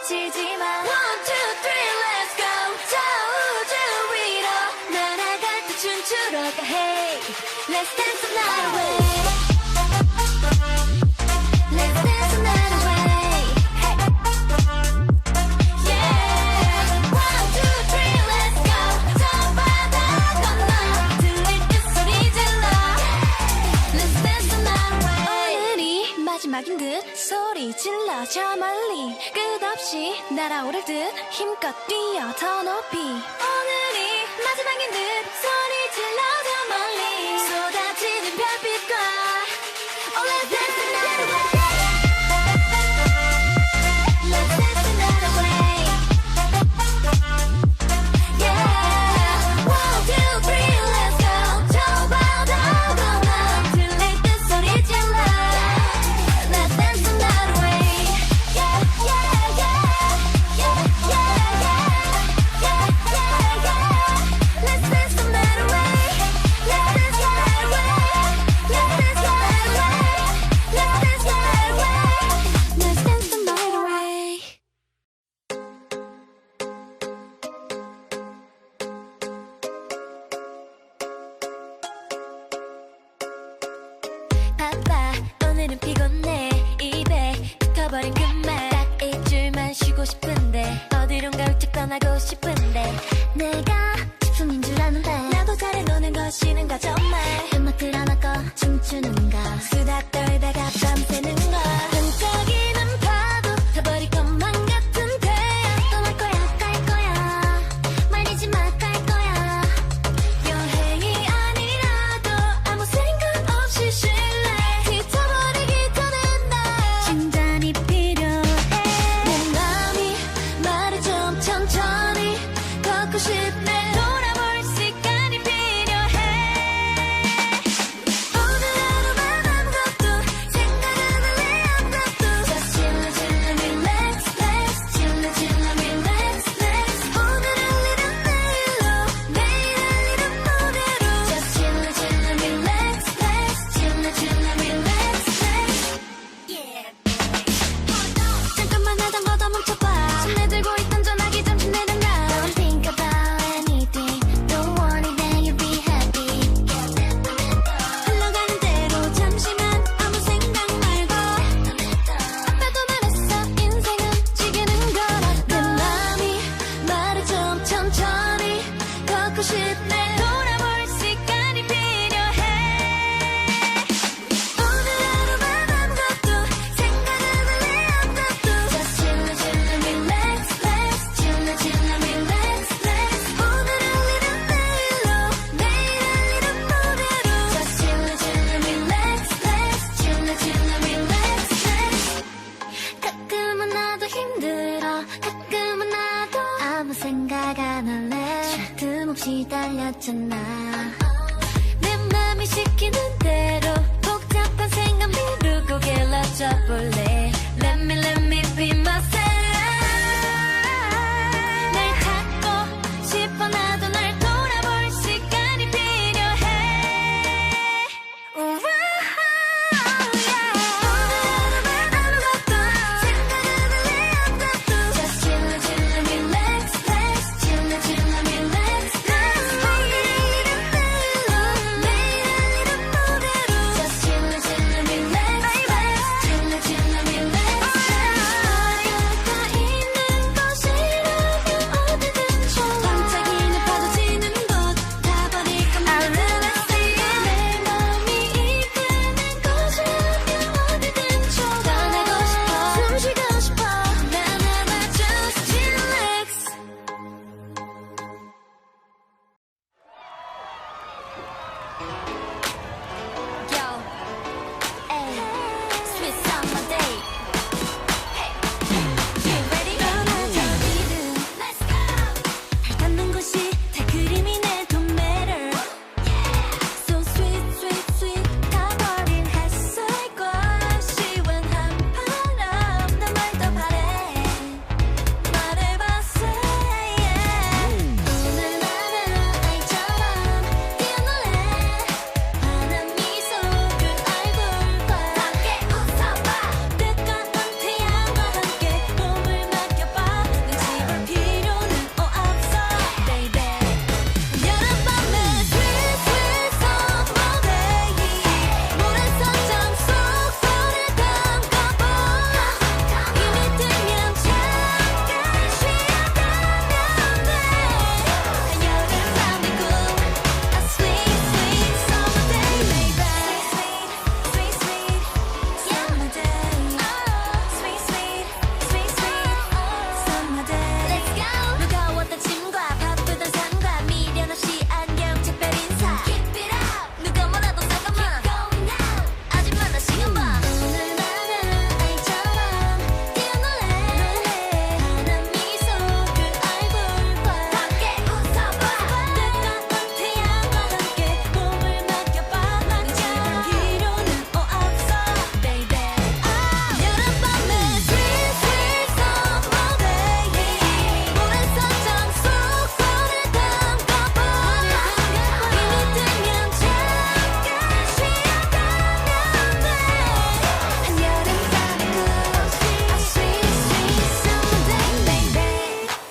놓치지 마. One, two, three, let's go. 저 우주 위로 날아갈 때 춤추러 가. Hey, let's dance the night away. Let's dance the night away. Hey. Yeah. One, two, three, let's go. 저 바다 건너 들릴 듯 소리 질러. Let's dance the night away. 오늘이 마지막인 듯 소리 질러 저 멀리 끝없이 날아오를 듯 힘껏 뛰어 더 높이. 오늘이 마지막인 듯 소리 질러 저 멀리 쏟아지는 별빛과. Oh, let's dance the night away. Let's dance the night away. Yeah. One, two, three, let's go. 저 바다 건너 들릴 듯 소리 질러. Let's dance the night away. Yeah, yeah, yeah. Yeah, yeah, yeah. Yeah, yeah, yeah. Let's dance the night away. Let's dance the night away. Let's dance the night away. Let's dance the night away. Let's dance the night away. 바빠 오늘은 피곤해 입에 붙어버린 그 말 딱 일주일만 쉬고 싶은데 어디론가 훌쩍 떠나고 싶은데 내가 집순인 줄 아는데 나도 잘해 노는 것이는 가 정말 음악 틀어놓고 춤추는 거 수다 떨다가 밤새는 거 반짝이는 파도 타버릴 것만 같은데 떠날 거야 갈 거야 말리지 마 갈 거야 여행이 아니라도 아무 생각 없이 쉴래 지쳐버리기 전에 나 진단이 필요해 내 맘이 말을 좀 천천히 걷고 싶네 돌아볼 시간이 필요해 오늘 하루만 아무것도 생각 안 할래 아무것도 Just chill chill relax relax chill chill relax relax 오늘 할 일은 내일로 내일 할 일은 모레로 Just chill chill relax relax chill chill relax relax Yeah 잠깐만 하던 거도 멈춰봐 손 내들고 있던 전화기 잠시 내려놔 Don't think about anything Don't worry then you'll be happy 흘러가는 대로 잠시만 아무 생각 말고 아빠도 말했어 인생은 지기는 거라 내 맘이 말을 좀 천천히 걷고 싶네 돌아볼 시간이 필요해 오늘 하루만 아무것도 생각 안 할래 아무것도 Just chill chill relax relax chill chill relax relax 오늘 할 일은 내일로 내일 할 일은 모레로 Just chill chill relax relax chill chill relax relax 가끔은 나도 힘들어 가끔은 나도 아무 생각 안 할래 쉴 틈 없이 달렸잖아 내 맘이 시키는 대로 복잡한 생각 미루고 길러져 볼래